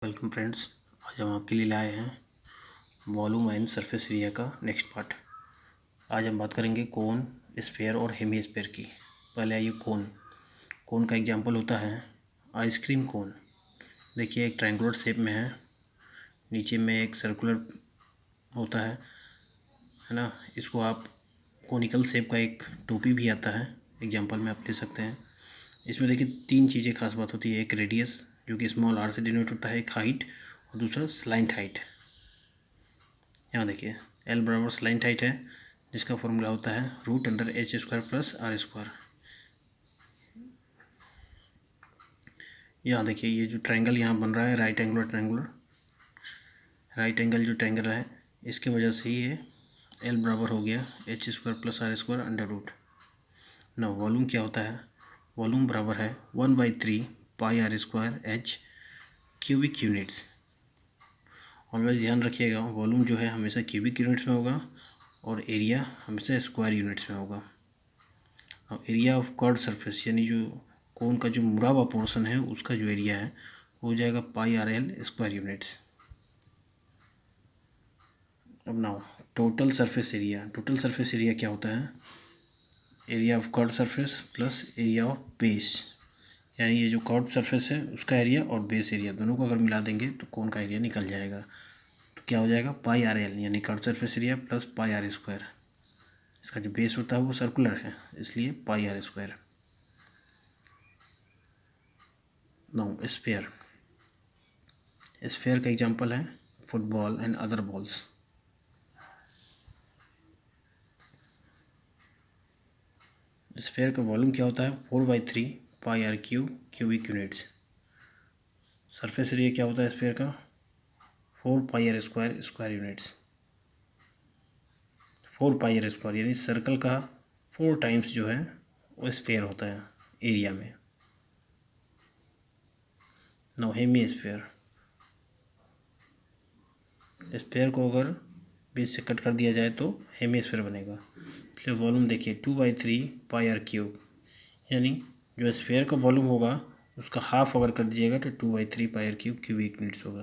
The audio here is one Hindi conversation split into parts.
वेलकम फ्रेंड्स, आज हम आपके लिए लाए हैं वॉल्यूम एंड सरफेस एरिया का नेक्स्ट पार्ट। आज हम बात करेंगे कोन, स्फेयर और हेमी स्फेयर की। पहले आइए कोन का एग्जांपल होता है आइसक्रीम कोन। देखिए एक ट्रायंगुलर शेप में है, नीचे में एक सर्कुलर होता है ना। इसको आप कोनिकल शेप का एक टोपी भी आता है, एग्जाम्पल में आप ले सकते हैं। इसमें देखिए तीन चीज़ें खास बात होती है। एक रेडियस जो कि स्मॉल आर से डिनोट होता है, एक हाइट और दूसरा स्लाइंट हाइट। यहाँ देखिए एल बराबर स्लाइंट हाइट है, जिसका फॉर्मूला होता है root under H square plus R square. यहाँ देखिए ये जो ट्रायंगल यहाँ बन रहा है राइट एंगल जो ट्रायंगल है, इसके वजह से ये एल बराबर हो गया H square plus R square under root. ना वॉल्यूम क्या होता है, वॉल्यूम बराबर है 1/3 pi R square H cubic units. Always ध्यान रखिएगा, वॉल्यूम जो है हमेशा क्यूबिक यूनिट्स में होगा और एरिया हमेशा स्क्वायर यूनिट्स में होगा। अब एरिया ऑफ कर्व्ड सरफेस यानी जो कोन का जो मुड़ा हुआ पोर्शन है उसका जो एरिया है वो हो जाएगा pi R L square units. अब नाउ टोटल सरफेस एरिया क्या होता है, area of curved surface plus area of base. यानी ये जो कर्व्ड सरफेस है उसका एरिया और बेस एरिया दोनों को अगर मिला देंगे तो कोन का एरिया निकल जाएगा। तो क्या हो जाएगा पाई आर एल यानी curved surface area plus pi R square. इसका जो बेस होता है वो सर्कुलर है, इसलिए pi R square. Now sphere का एग्जांपल है football and other balls. Sphere का वॉल्यूम क्या होता है 4/3 pi R cubic units. Surface area क्या होता है स्फेयर का 4 pi R square units. 4 pi R square यानी सर्कल का 4 टाइम्स जो है वो स्फेयर होता है एरिया में। नाउ हेमी स्फेयर को अगर बीच से कट कर दिया जाए तो हेमी स्फेयर बनेगा। इसलिए वॉल्यूम देखिए 2/3 पाई आर क्यूब, यानी जो स्फेयर का वॉल्यूम होगा उसका हाफ अगर कर दीजिएगा तो 2/3 पाई आर क्यूबिक यूनिट्स होगा।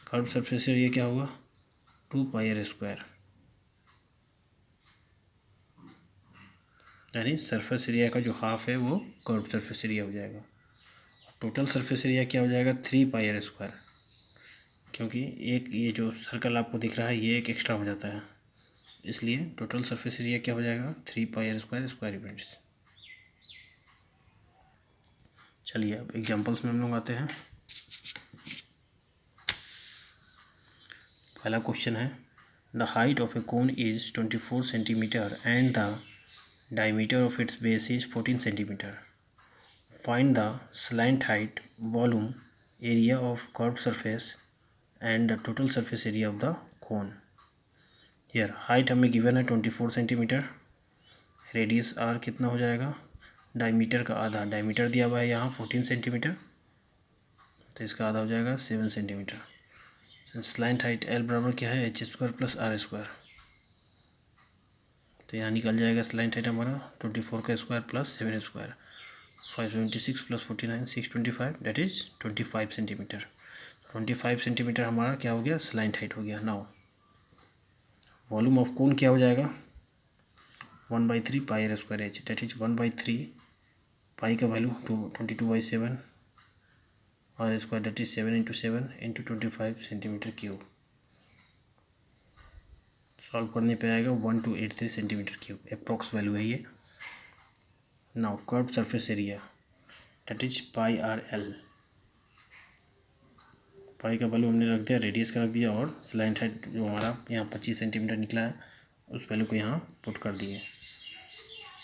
कर्व सरफेस एरिया क्या होगा 2 पाई आर स्क्वायर, यानी सरफेस एरिया का जो हाफ है वो कर्व सरफेस एरिया हो जाएगा। टोटल सरफेस एरिया क्या हो जाएगा 3 पाई आर स्क्वायर, क्योंकि एक ये जो सर्कल आपको दिख रहा है ये एक एक्स्ट्रा हो जाता है, इसलिए टोटल सरफेस एरिया क्या हो जाएगा 3 पाई आर स्क्वायर यूनिट्स। चलिए अब एग्जांपल्स में हम लोग आते हैं। पहला क्वेश्चन है the height of A cone is 24 centimetre and the diameter of its base is 14 centimetre. Find the slant height, volume, area of curve surface and the total surface area of the cone. यार हाइट हमें गिवन है 24 सेंटीमीटर, रेडियस आर कितना हो जाएगा, डायमीटर का आधा, डायमीटर दिया हुआ है यहाँ 14 सेंटीमीटर, तो इसका आधा हो जाएगा 7 सेंटीमीटर। स्लैंट हाइट एल बराबर क्या है H square plus R square, तो यहाँ निकल जाएगा स्लैंट हाइट हमारा 24 का square plus 7 square, 576 plus 49 625 that is 25 centimetre. 25 centimetre हमारा क्या हो गया स्लैंट हाइट हो गया। नाउ वॉल्यूम ऑफ कोन क्या हो जाएगा 1/3 pi R square H, that is 1/3 pi का value 22/7 R square, that is 7 × 7 × 25 centimetre cube. Solve करने पे आएगा 1283 सेंटीमीटर क्यूब, अप्रॉक्स वैल्यू है ये। Now curve surface area that is pi R L, pi का वैल्यू हमने रख दिया, रेडियस का रख दिया और स्लैंट हाइट जो हमारा यहाँ 25 सेंटीमीटर निकला है उस वैल्यू को यहाँ पुट कर दिए,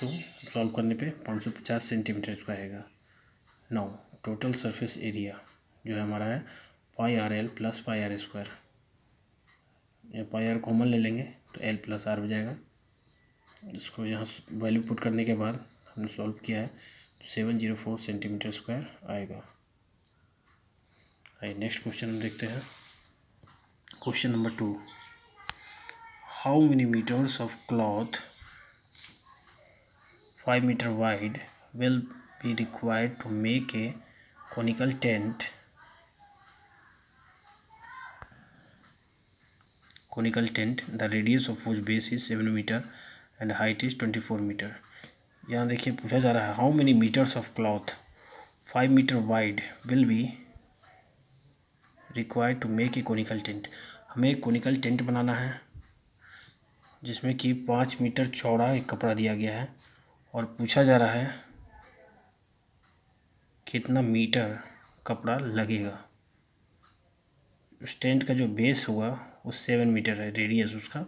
तो सॉल्व करने पे 550 सेंटीमीटर स्क्वायर आएगा। नाउ टोटल सरफेस एरिया जो है हमारा है pi R L plus pi R square, या पाई आर कॉमन ले लेंगे तो एल प्लस आर हो जाएगा। इसको यहाँ वैल्यू पुट करने के बाद हमने सॉल्व किया है तो 704 सेंटीमीटर स्क्वायर आएगा। आइए नेक्स्ट क्वेश्चन हम देखते हैं। Question number 2, how many metres of cloth 5 metre wide will be required to make a conical tent conical tent, the radius of whose base is 7 meter and height is 24 meter. यहाँ देखिए पूछा जा रहा है how many meters of cloth 5 meter wide will be required to make a conical tent. हमें एक conical tent बनाना है जिसमें कि 5 मीटर चौड़ा एक कपड़ा दिया गया है और पूछा जा रहा है कितना मीटर कपड़ा लगेगा। उस टेंट का जो बेस होगा वो 7 मीटर है रेडियस उसका,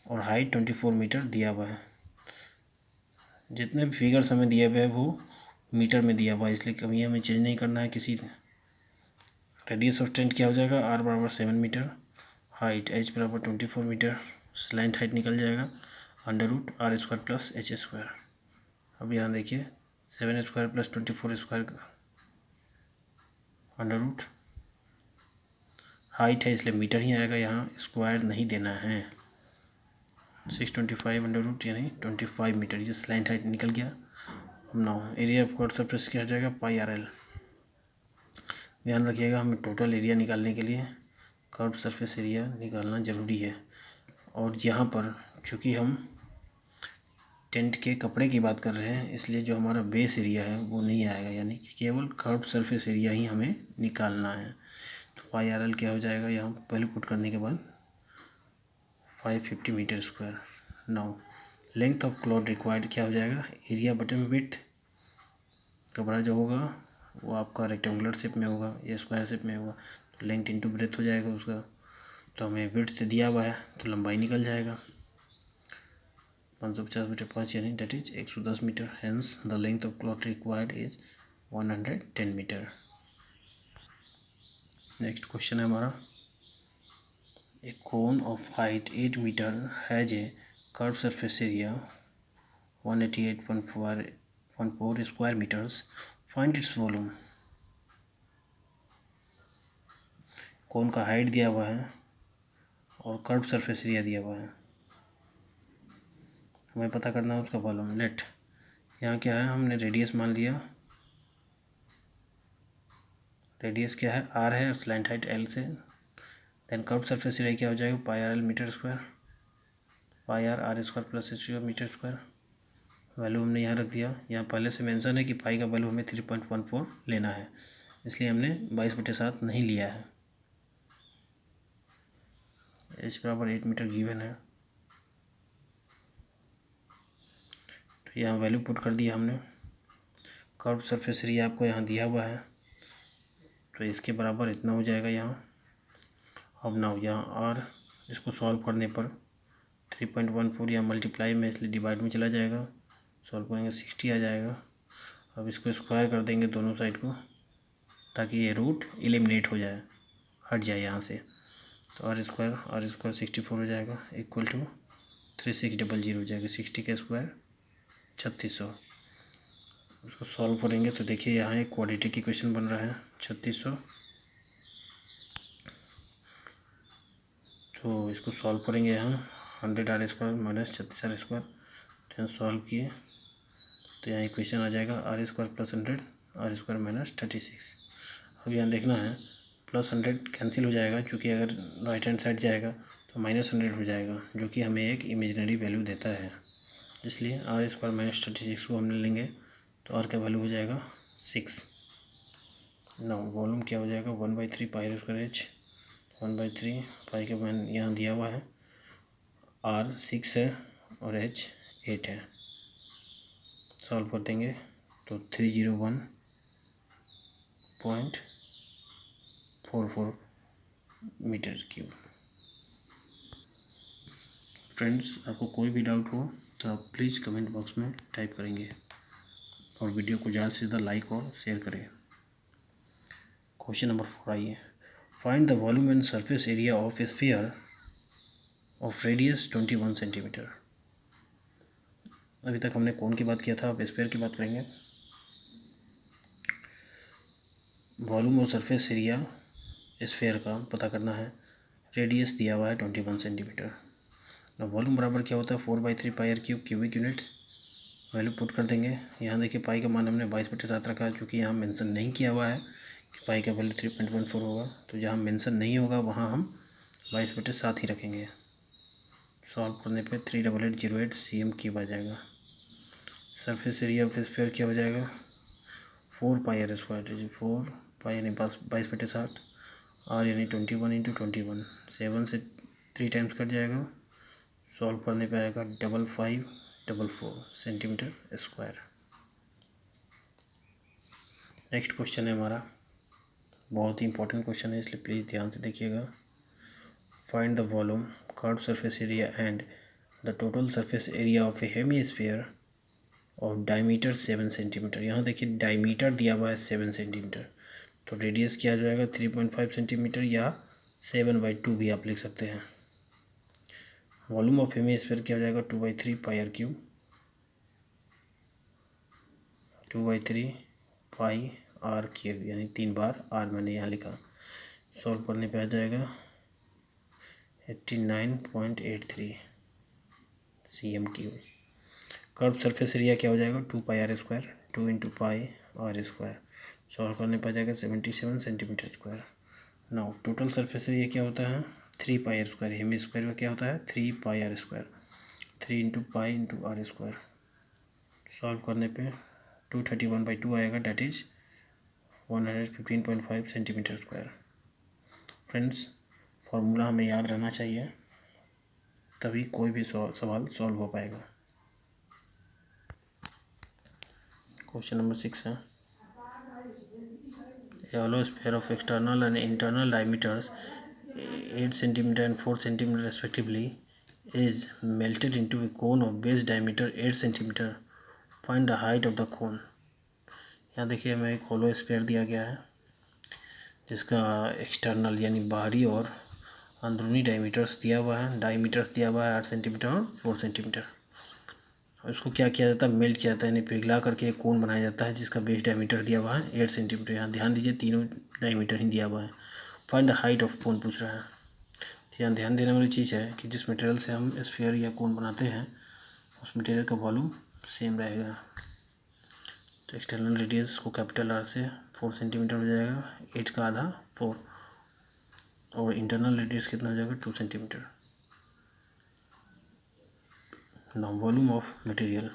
और हाइट 24 मीटर दिया हुआ है। जितने भी फिगर्स हमें दिए हुए हैं वो मीटर में दिया हुआ है, इसलिए कभी हमें चेंज नहीं करना है किसी। रेडियस ऑफ टेंट क्या हो जाएगा, r बराबर 7 मीटर, हाइट h बराबर 24 मीटर, स्लैंट हाइट निकल जाएगा √r² प्लस h²। अब यहाँ देखिए 7² प्लस 24² √ हाइट है इसलिए मीटर ही आएगा, यहाँ स्क्वायर नहीं देना है। 625 √ यानी 25 मीटर, ये स्लैंट हाइट निकल गया। अब now area of curve surface क्या हो जाएगा, πRL। ध्यान रखिएगा हमें टोटल एरिया निकालने के लिए कर्व सरफेस एरिया निकालना ज़रूरी है। और यहाँ पर चूँकि हम टेंट के कपड़े की बात कर रहे हैं इसलिए जो हमारा बेस एरिया है वो नहीं आएगा, यानी कि केवल कर्व सरफेस एरिया ही हमें निकालना है। तो πRL क्या हो जाएगा, यहाँ वैल्यू पुट करने के बाद 550 metre square. Now length of cloth required क्या हो जाएगा, एरिया बटन विड्थ, कपड़ा जो होगा वो आपका रेक्टेंगुलर शेप में होगा या स्क्वायर शेप में होगा, तो लेंथ इंटू ब्रेथ हो जाएगा उसका। तो हमें विड्थ से दिया हुआ है तो लंबाई निकल जाएगा 550/5 यानी that is 110 metre. Hence the length of cloth required is 110 metre. Next question है हमारा, a cone of height 8 metre has a curve surface area 188.4 square metres, find its volume. Cone का हाइट दिया हुआ है और कर्व सरफेस एरिया दिया हुआ है, हमें पता करना है उसका वॉल्यूम। लेट यहाँ क्या है, हमने रेडियस मान लिया, रेडियस क्या है r है और स्लैंट हाइट l से। देन कर्व सरफेस एरिया क्या हो जाएगा, πRL metre square, πr² plus h² metre square. Value हमने यहाँ रख दिया। यहाँ पहले से मेंशन है कि पाई का वैल्यू हमें 3.14 लेना है, इसलिए हमने 22/7 नहीं लिया है। h बराबर 8 मीटर गिवन है, तो यहाँ वैल्यू पुट कर दिया हमने। कर्व सरफेस एरिया आपको यहाँ दिया हुआ है तो इसके बराबर इतना हो जाएगा यहाँ। अब नाउ यहाँ r, इसको सॉल्व करने पर 3.14 यहाँ मल्टीप्लाई में इसलिए डिवाइड में चला जाएगा, सॉल्व करेंगे 60 आ जाएगा। अब इसको स्क्वायर कर देंगे दोनों साइड को ताकि ये रूट एलिमिनेट हो जाए, हट जाए यहाँ से। तो r² 64 हो जाएगा इक्वल टू 3600 हो जाएगा। 60 का स्क्वायर 3600। उसको सॉल्व करेंगे तो देखिए यहाँ एक क्वाड्रेटिक इक्वेशन बन रहा है 3600। तो इसको सॉल्व करेंगे यहाँ 100r² माइनस 36r²। तो सॉल्व किए तो यहाँ इक्वेशन आ जाएगा r² प्लस 100 r² माइनस 36। अब यहाँ देखना है प्लस 100 कैंसिल हो जाएगा, क्योंकि अगर राइट हैंड साइड जाएगा तो -100 हो जाएगा, जो कि हमें एक इमेजिनरी वैल्यू देता है। इसलिए r² माइनस 36 को हमने लेंगे तो r का वैल्यू हो जाएगा 6। नाउ वॉल्यूम क्या हो जाएगा, 1/3 πr² h, 1/3 पाई का मान यहाँ दिया हुआ है, r 6 है और h 8 है। सॉल्व कर देंगे तो 301.44 मीटर क्यूब। फ्रेंड्स, आपको कोई भी डाउट हो तो आप प्लीज़ कमेंट बॉक्स में टाइप करेंगे और वीडियो को ज़्यादा से ज़्यादा लाइक और शेयर करें। क्वेश्चन नंबर 4 आइए, find the volume and surface area of A sphere of radius 21 centimetre. अभी तक हमने कोन की बात किया था, अब स्फीयर की बात करेंगे। वॉल्यूम और सरफेस एरिया स्फीयर का पता करना है। रेडियस दिया हुआ है 21 सेंटीमीटर। वॉल्यूम बराबर क्या होता है, 4/3 πr³ cubic units. Value put कर देंगे। यहाँ देखिए पाई का मान हमने 22/7 रखा है, चूँकि यहाँ मेंशन नहीं किया हुआ है कि पाई का वैल्यू 3.14 होगा, तो जहाँ मेंशन नहीं होगा वहाँ हम 22/7 ही रखेंगे। सॉल्व करने पे 38808 cm³ आ जाएगा। सरफेस एरिया ऑफ स्फीयर क्या हो जाएगा 4πr², 4 यानी 22/60, r यानी 21 × 21, 7 से 3 टाइम्स कट जाएगा। सॉल्व करने पे आएगा 5544 cm²। नेक्स्ट क्वेश्चन है हमारा, बहुत ही इंपॉर्टेंट क्वेश्चन है, इसलिए प्लीज़ ध्यान से देखिएगा। Find the volume, curve surface area and the total surface area of A hemisphere of diameter 7 centimetre. यहाँ देखिए डायमीटर दिया हुआ है 7 सेंटीमीटर, तो रेडियस क्या आ जाएगा 3.5 सेंटीमीटर या 7/2 भी आप लिख सकते हैं। वॉल्यूम ऑफ हेमीस्फीयर क्या हो जाएगा 2/3 πr³, 2/3 πr³ यानी 3 बार r मैंने यहाँ लिखा। सॉल्व करने पे आ जाएगा 89.83 cm³। कर्व सरफेस एरिया क्या हो जाएगा 2πr², 2 × πr²। सॉल्व करने पर आ जाएगा 77 cm²। Now total surface area क्या होता है 3πr², हेमीस्फीयर का क्या होता है 3πr², 3 × π × r²। सॉल्व करने पे 231/2 आएगा, date is 115.5 cm²। Friends, formula हमें याद रहना चाहिए, तभी कोई भी सवाल सॉल्व हो पाएगा। क्वेश्चन नंबर 6 है, a hollow sphere of external and internal diameters 8 cm and 4 cm respectively is melted into a cone of base diameter 8 cm. Find the height of the cone. यहाँ देखिए हमें एक होलो स्फीयर दिया गया है जिसका एक्सटर्नल यानी बाहरी और अंदरूनी डायमीटर्स दिया हुआ है। डायमीटर्स दिया हुआ है 8 सेंटीमीटर और 4 सेंटीमीटर। उसको क्या किया जाता है, मेल्ट किया जाता है, यानी पिघला करके एक कोन बनाया जाता है जिसका बेस डायमीटर दिया हुआ है 8 सेंटीमीटर। यहाँ ध्यान दीजिए तीनों डायमीटर ही दिया हुआ है। Find the height of cone पूछ रहा है। तो यहाँ ध्यान देने वाली चीज़ है कि जिस मटेरियल से हम स्फीयर या कोन बनाते हैं उस मटेरियल का वॉल्यूम सेम रहेगा। तो एक्सटर्नल रेडियस को कैपिटल आर से 4 सेंटीमीटर हो जाएगा, 8 का आधा 4, और इंटरनल रेडियस कितना हो जाएगा 2 centimetre. Now volume of material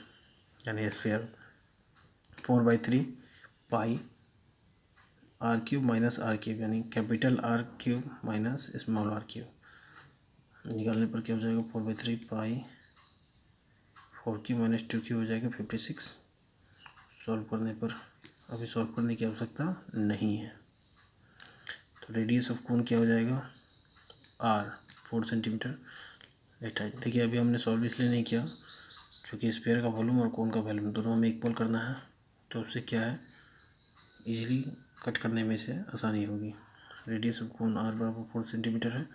यानी स्फीयर 4/3 πr³ - r³ यानी capital R³ minus small r³। निकालने पर क्या हो जाएगा 4/3 π 4³ - 2³ हो जाएगा 56। सॉल्व करने पर अभी सॉल्व करने की आवश्यकता नहीं है। तो रेडियस ऑफ कोन क्या हो जाएगा r 4 सेंटीमीटर। लेट हाइट देखिए अभी हमने सॉल्व इसलिए नहीं किया क्योंकि स्फीयर का वॉल्यूम और कोन का वॉल्यूम दोनों हमें इक्वल करना है, तो उससे क्या है इजीली कट करने में से आसानी होगी। रेडियस ऑफ कोन r बराबर 4 सेंटीमीटर है,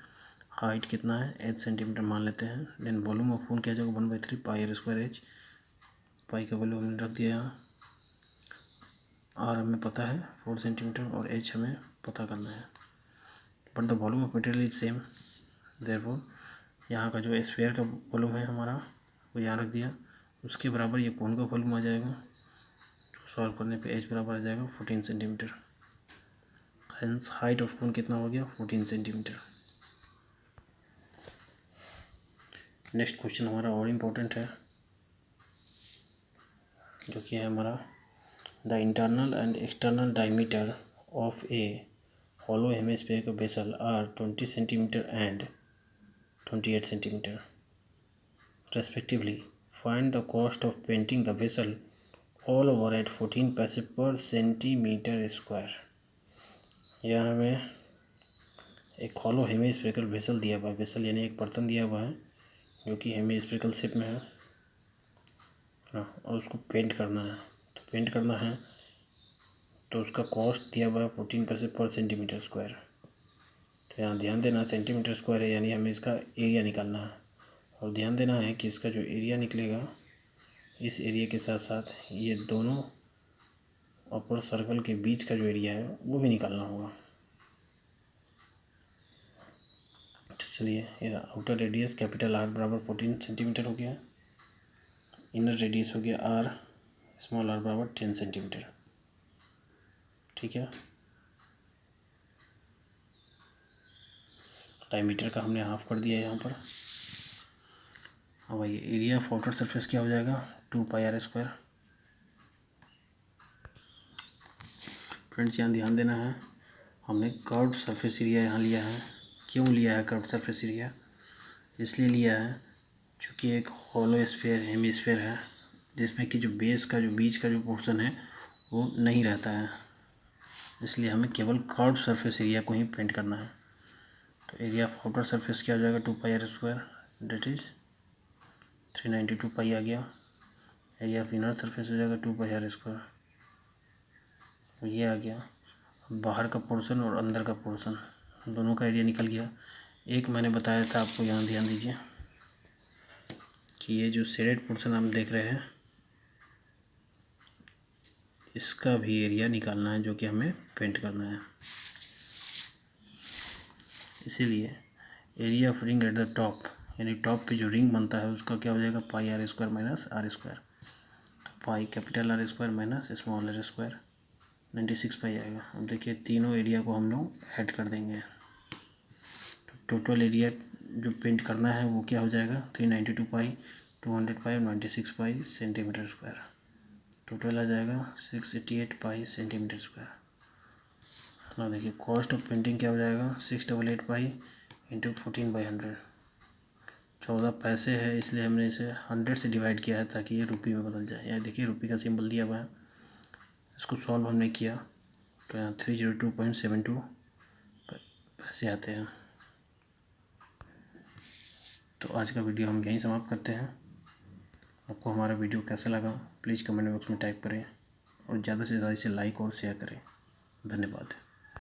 हाइट कितना है 8 सेंटीमीटर मान लेते हैं। देन वॉल्यूम ऑफ कोन क्या जाएगा 1/3 πr²h। पाई का वैल्यू हमने रख दिया यहाँ, r हमें पता है 4 सेंटीमीटर और h हमें पता करना है, but the volume of material is same. Therefore यहाँ का जो स्फीयर का वॉल्यूम है हमारा वो यहाँ रख दिया, उसके बराबर ये कोन का वॉल्यूम आ जाएगा। सॉल्व करने पे h बराबर आ जाएगा 14 centimetre. Hence height of cone कितना हो गया 14 सेंटीमीटर। नेक्स्ट क्वेश्चन हमारा और इम्पोर्टेंट है, जो कि है हमारा the internal and external diameter of a hollow hemisphere vessel are 20 centimetre and 28 centimetre respectively. Find the cost of painting the vessel all over at 14 पैसे पर सेंटीमीटर स्क्वायर। यह हमें एक हॉलो हेमिस्फेरिकल वेसल दिया हुआ है, वेसल यानी एक बर्तन दिया हुआ है जो कि हेमिस्फेरिकल शेप में है ना, और उसको पेंट करना है। तो पेंट करना है तो उसका कॉस्ट दिया हुआ है 14 पैसे पर सेंटीमीटर स्क्वायर। तो यहाँ ध्यान देना सेंटीमीटर स्क्वायर है यानी हमें इसका एरिया निकालना है, और ध्यान देना है कि इसका जो एरिया निकलेगा इस एरिया के साथ साथ ये दोनों अपर सर्कल के बीच का जो एरिया है वो भी निकालना होगा। तो चलिए, ये आउटर रेडियस कैपिटल R बराबर 14 सेंटीमीटर हो गया, इनर रेडियस हो गया R स्मॉल r बराबर 10 सेंटीमीटर। ठीक है, डायमीटर का हमने हाफ कर दिया यहाँ पर। अब आइए एरिया ऑफ आउटर सरफेस क्या हो जाएगा, 2πr²। फ्रेंड्स यहाँ ध्यान देना है, हमने कर्व्ड सरफेस एरिया यहाँ लिया है। क्यों लिया है कर्व्ड सरफेस एरिया? इसलिए लिया है क्योंकि एक हॉलो स्फीयर हेमिस्फीयर है जिसमें कि जो बेस का जो बीच का जो पोर्शन है वो नहीं रहता है, इसलिए हमें केवल कर्व्ड सरफेस एरिया को ही पेंट करना है। तो एरिया ऑफ आउटर सरफेस क्या हो जाएगा, 2πr², डेट इज 392 पाई आ गया। एरिया ऑफ इनर सरफेस हो जाएगा 2πr², ये आ गया। बाहर का पोर्शन और अंदर का पोर्शन दोनों का एरिया निकल गया। एक मैंने बताया था आपको, यहाँ ध्यान दीजिए कि ये जो शेडेड पोर्शन हम देख रहे हैं इसका भी एरिया निकालना है जो कि हमें पेंट करना है। इसीलिए area of ring at the top, यानी टॉप पे जो रिंग बनता है उसका क्या हो जाएगा, πr² माइनस r²। तो pi capital R² minus small r², 96 पाई आएगा। अब देखिए तीनों एरिया को हम लोग ऐड कर देंगे, तो टोटल एरिया जो पेंट करना है वो क्या हो जाएगा, 392 पाई, 200 पाई और 96 पाई सेंटीमीटर स्क्वायर। टोटल आ जाएगा 688 पाई सेंटीमीटर स्क्वायर। और देखिए कॉस्ट ऑफ पेंटिंग क्या हो जाएगा, 688 पाई इंटू 14/100, 14 पैसे है, इसलिए हमने इसे 100 से डिवाइड किया है ताकि ये रुपये में बदल जाए। यहाँ देखिए रुपये का सिंबल दिया हुआ है, इसको सॉल्व हमने किया तो यहाँ 302.72 पैसे आते हैं। तो आज का वीडियो हम यहीं समाप्त करते हैं। आपको हमारा वीडियो कैसा लगा प्लीज़ कमेंट बॉक्स में टाइप करें और ज़्यादा से ज़्यादा इसे लाइक और शेयर करें। धन्यवाद।